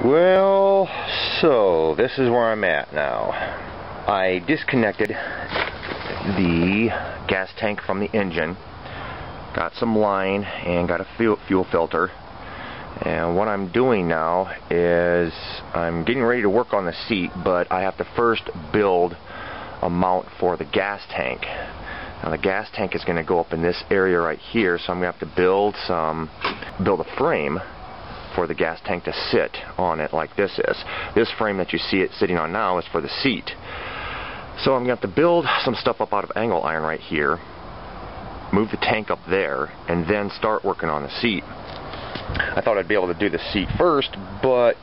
Well, so this is where I'm at now. I disconnected the gas tank from the engine, got some line and got a fuel filter, and what I'm doing now is I'm getting ready to work on the seat, but I have to first build a mount for the gas tank. Now the gas tank is going to go up in this area right here, so I'm going to have to build a frame for the gas tank to sit on it like this is. This frame that you see it sitting on now is for the seat. So I'm going to have to build some stuff up out of angle iron right here, move the tank up there, and then start working on the seat. I thought I'd be able to do the seat first, but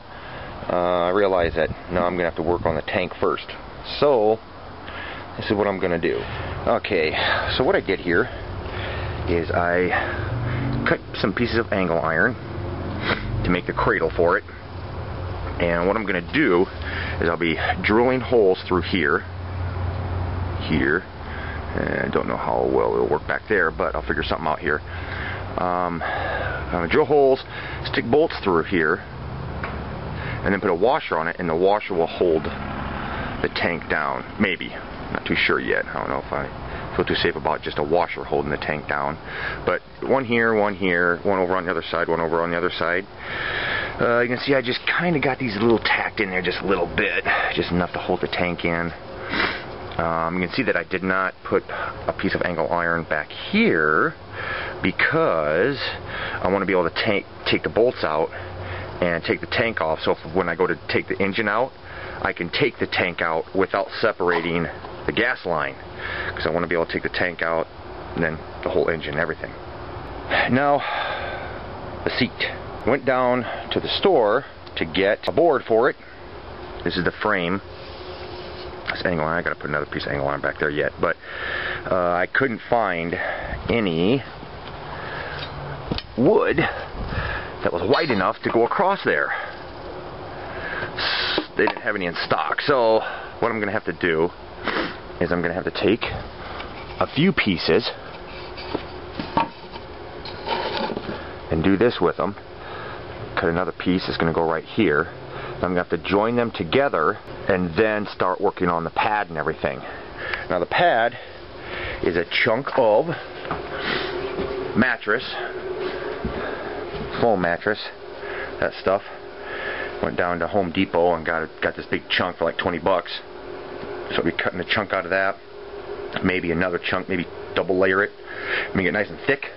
I realized that no, I'm going to have to work on the tank first. So this is what I'm going to do. Okay, so what I did here is I cut some pieces of angle iron to make the cradle for it, and what I'm going to do is I'll be drilling holes through here, and I don't know how well it'll work back there, but I'll figure something out here. I'm going to drill holes, stick bolts through here, and then put a washer on it, and the washer will hold the tank down. Maybe. Not too sure yet. I don't know if I feel too safe about just a washer holding the tank down. But one here, one over on the other side, one over on the other side. You can see I just kind of got these little tacked in there just a little bit, just enough to hold the tank in. You can see that I did not put a piece of angle iron back here because I want to be able to take the bolts out and take the tank off, so when I go to take the engine out, I can take the tank out without separating the gas line, because I want to be able to take the tank out and then the whole engine, everything. Now, the seat. Went down to the store to get a board for it. This is the frame. This angle iron, I gotta put another piece of angle iron back there yet, but I couldn't find any wood that was wide enough to go across there. They didn't have any in stock, so what I'm gonna have to do is I'm gonna have to take a few pieces and do this with them. Cut another piece, it's gonna go right here. I'm gonna have to join them together and then start working on the pad and everything. Now the pad is a chunk of mattress, foam mattress, that stuff. Went down to Home Depot and got this big chunk for like 20 bucks. So I'll be cutting a chunk out of that, maybe another chunk, maybe double layer it, make it nice and thick.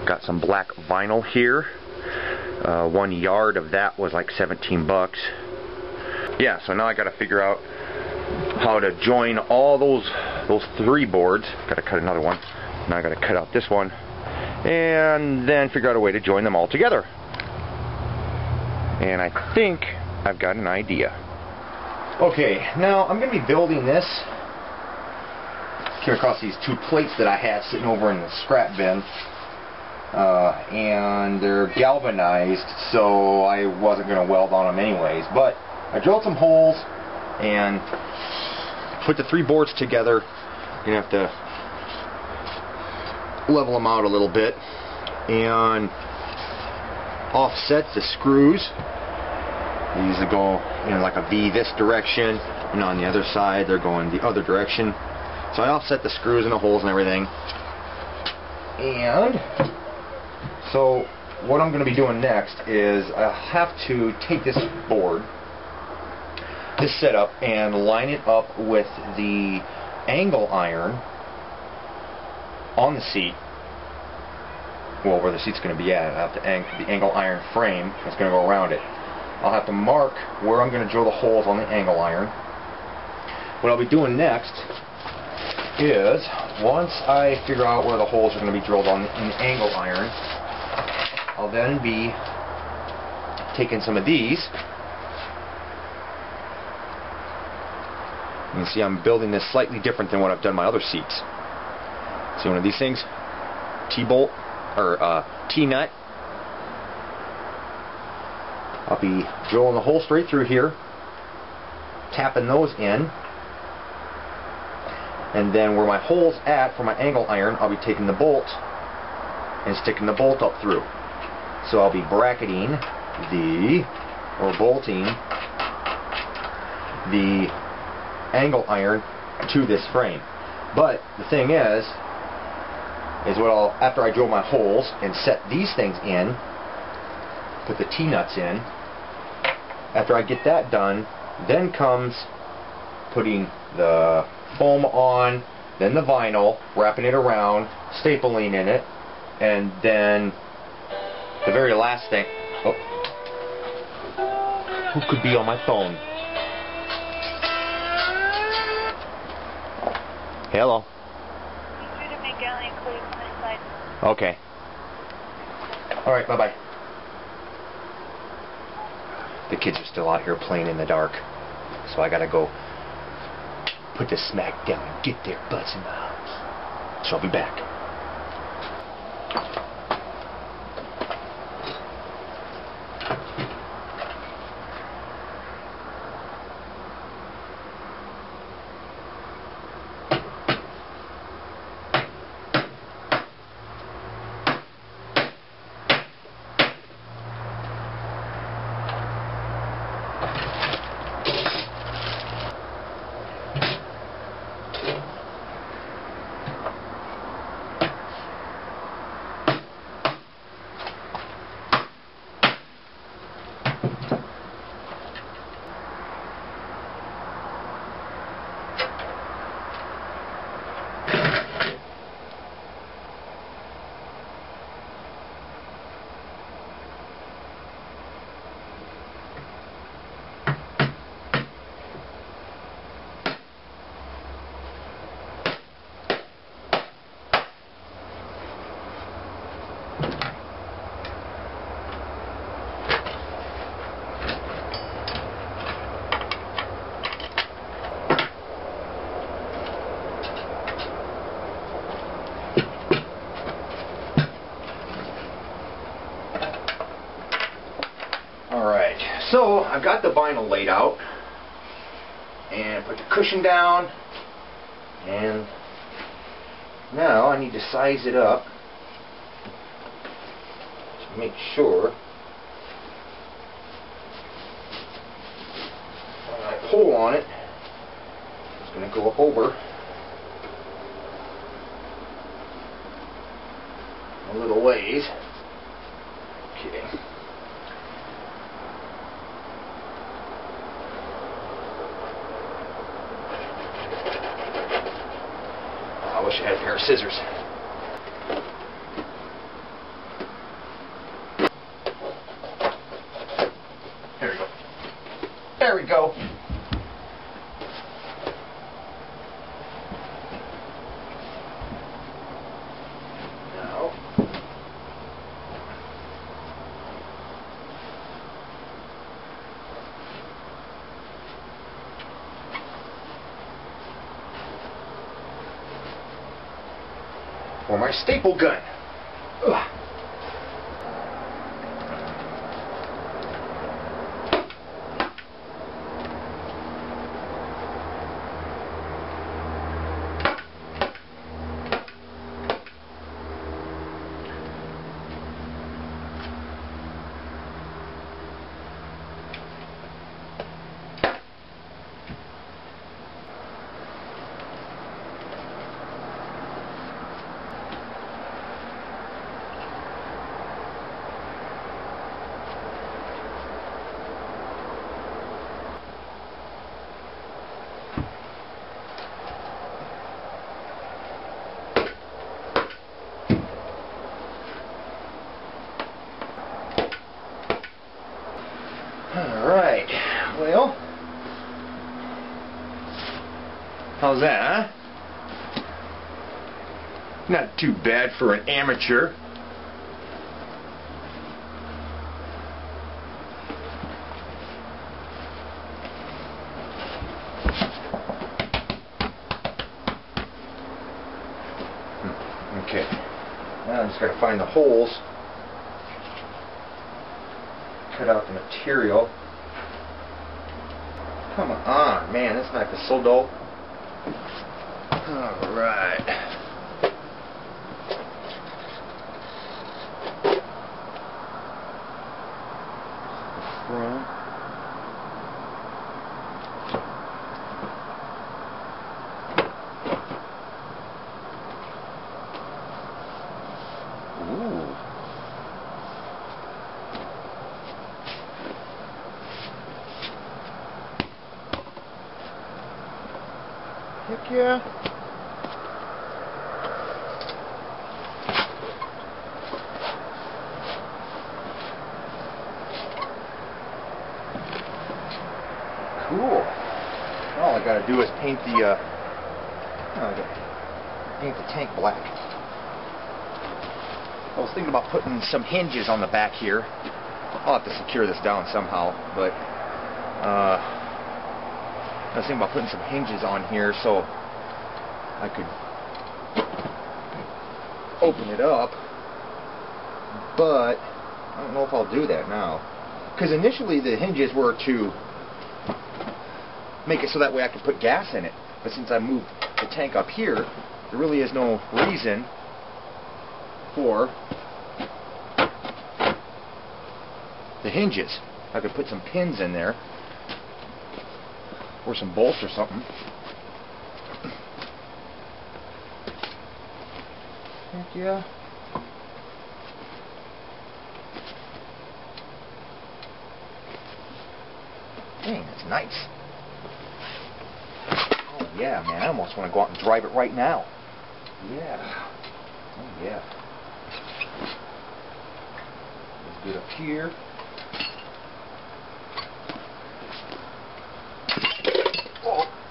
Got some black vinyl here. 1 yard of that was like 17 bucks. Yeah, so now I got to figure out how to join all those 3 boards. Got to cut another one. Now I got to cut out this one, and then figure out a way to join them all together. And I think I've got an idea. Okay, now I'm going to be building this. Came across these 2 plates that I had sitting over in the scrap bin. And they're galvanized, so I wasn't going to weld on them anyways. But I drilled some holes and put the 3 boards together. You're going to have to level them out a little bit and offset the screws. These are go in like a V this direction, and on the other side they're going the other direction. So I offset the screws and the holes and everything. And so what I'm going to be doing next is I'll have to take this board, this setup, and line it up with the angle iron on the seat. Well, where the seat's going to be at. I have to angle the angle iron frame that's going to go around it. I'll have to mark where I'm going to drill the holes on the angle iron. What I'll be doing next is, once I figure out where the holes are going to be drilled in the angle iron, I'll then be taking some of these. You can see I'm building this slightly different than what I've done my other seats. See one of these things? T-bolt, or T-nut. I'll be drilling the hole straight through here, tapping those in, and then where my hole's at for my angle iron, I'll be taking the bolt and sticking the bolt up through. So I'll be bracketing the or bolting the angle iron to this frame. But the thing is what after I drill my holes and set these things in, put the T-nuts in, after I get that done, then comes putting the foam on, then the vinyl, wrapping it around, stapling in it, and then the very last thing. Oh, who could be on my phone? Hello. Okay. Alright, bye-bye. The kids are still out here playing in the dark, so I gotta go put the smack down and get their butts in the house. So I'll be back. Alright, so I've got the vinyl laid out and put the cushion down, and now I need to size it up to make sure when I pull on it, it's going to go up over a little ways. Okay. I wish I had a pair of scissors. There we go. There we go. Now, for my staple gun. Ugh. Alright, well, how's that, huh? Not too bad for an amateur. Okay, now I just gotta find the holes. Cut out the material. Come on, man, this knife is so dull. Alright. Front. Heck yeah. Cool. All I gotta do is paint the tank black. I was thinking about putting some hinges on the back here. I'll have to secure this down somehow, but I was thinking about putting some hinges on here so I could open it up, but I don't know if I'll do that now. Because initially the hinges were to make it so that way I could put gas in it, but since I moved the tank up here, there really is no reason for the hinges. I could put some pins in there or some bolts or something. Heck yeah. Dang, that's nice. Oh yeah, man, I almost want to go out and drive it right now. Yeah. Oh yeah. Let's get up here.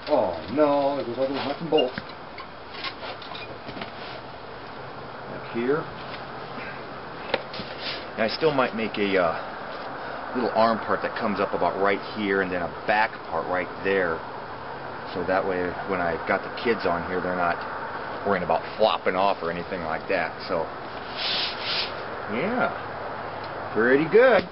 Oh no, there goes all those nuts and bolts. Up here. And I still might make a little arm part that comes up about right here and then a back part right there. So that way when I got the kids on here, they're not worrying about flopping off or anything like that. So, yeah, pretty good.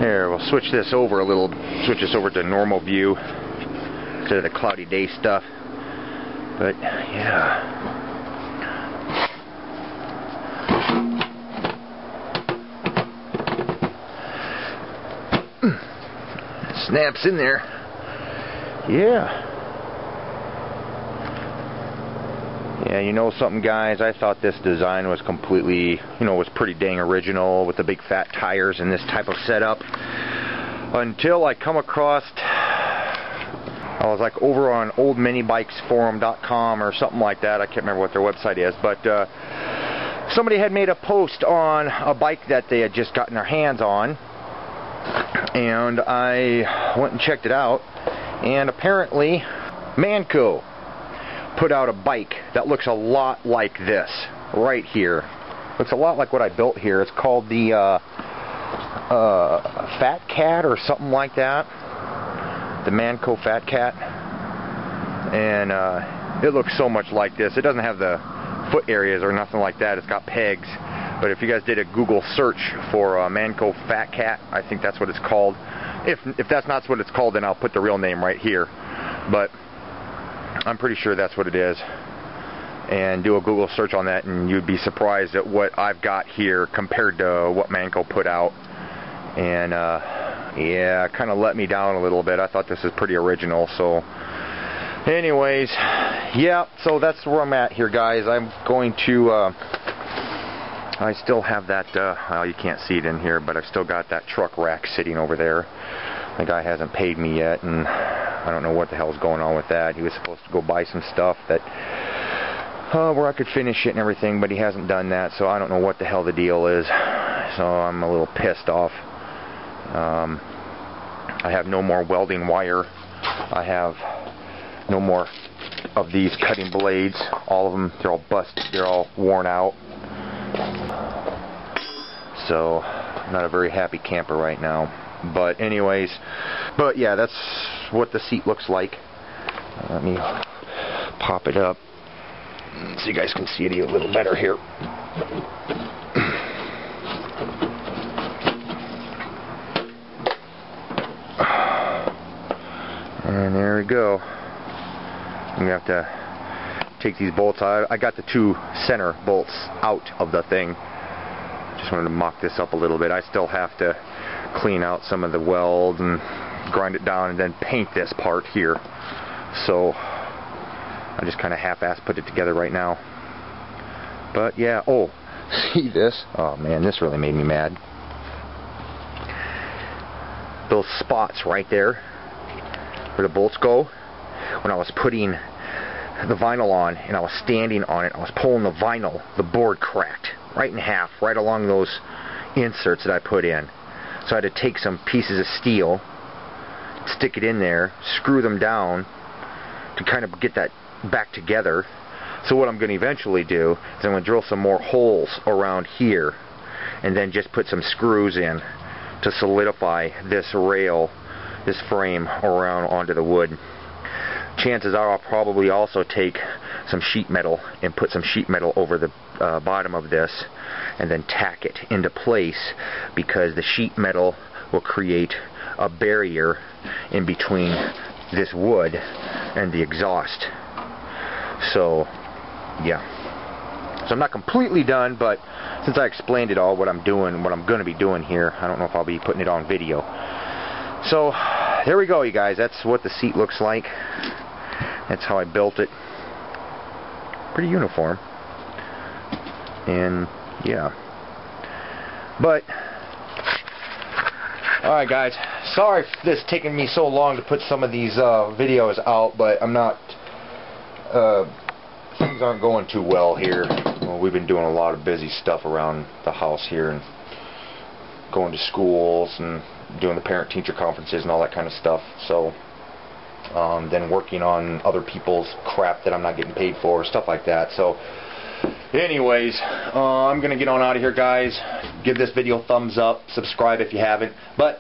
Here, we'll switch this over a little, switch this over to normal view instead of the cloudy day stuff. But yeah. Snaps in there. Yeah. Yeah, you know something, guys? I thought this design was completely, was pretty dang original with the big fat tires and this type of setup. Until I come across, I was like over on oldminibikesforum.com or something like that. I can't remember what their website is, but somebody had made a post on a bike that they had just gotten their hands on. And I went and checked it out, and apparently Manco put out a bike that looks a lot like this right here. Looks a lot like what I built here. It's called the Fat Cat or something like that. The Manco Fat Cat. And it looks so much like this. It doesn't have the foot areas or nothing like that. It's got pegs. But if you guys did a Google search for Manco Fat Cat, I think that's what it's called. If that's not what it's called, then I'll put the real name right here. But I'm pretty sure that's what it is. And do a Google search on that, and you'd be surprised at what I've got here compared to what Manco put out. And yeah, kind of let me down a little bit. I thought this was pretty original. So anyways, yeah, so that's where I'm at here, guys. I'm going to I still have that, well, you can't see it in here, but I've still got that truck rack sitting over there. The guy hasn't paid me yet, and I don't know what the hell's going on with that. He was supposed to go buy some stuff that, where I could finish it and everything, but he hasn't done that, so I don't know what the hell the deal is. So I'm a little pissed off. I have no more welding wire. I have no more of these cutting blades. All of them, they're all busted, they're all worn out. So, I'm not a very happy camper right now. But anyways, but yeah, that's what the seat looks like. Let me pop it up so you guys can see it a little better here. And there we go. I'm going to have to take these bolts out. I got the two center bolts out of the thing. Just wanted to mock this up a little bit. I still have to clean out some of the weld and grind it down and then paint this part here. So I just kind of half-ass put it together right now. But yeah, oh, see this? Oh man, this really made me mad. Those spots right there where the bolts go, when I was putting the vinyl on and I was standing on it, I was pulling the vinyl, the board cracked right in half, right along those inserts that I put in. So I had to take some pieces of steel, stick it in there, screw them down to kind of get that back together. So what I'm going to eventually do is I'm going to drill some more holes around here and then just put some screws in to solidify this rail, this frame around onto the wood. Chances are I'll probably also take some sheet metal and put some sheet metal over the bottom of this and then tack it into place, because the sheet metal will create a barrier in between this wood and the exhaust. So yeah, so I'm not completely done, but since I explained it all, what I'm doing, what I'm going to be doing here, I don't know if I'll be putting it on video. So there we go, you guys. That's what the seat looks like. That's how I built it. Pretty uniform. And yeah. But alright guys, sorry for this taking me so long to put some of these videos out, but I'm not things aren't going too well here. Well, we've been doing a lot of busy stuff around the house here, and going to schools and doing the parent-teacher conferences and all that kind of stuff. So then working on other people's crap that I'm not getting paid for, stuff like that. So anyways, I'm gonna get on out of here, guys. Give this video a thumbs up, subscribe if you haven't, but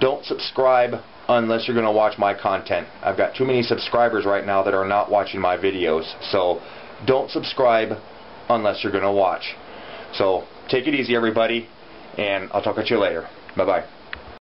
don't subscribe unless you're gonna watch my content. I've got too many subscribers right now that are not watching my videos, so don't subscribe unless you're gonna watch. So take it easy, everybody, and I'll talk to you later. Bye bye.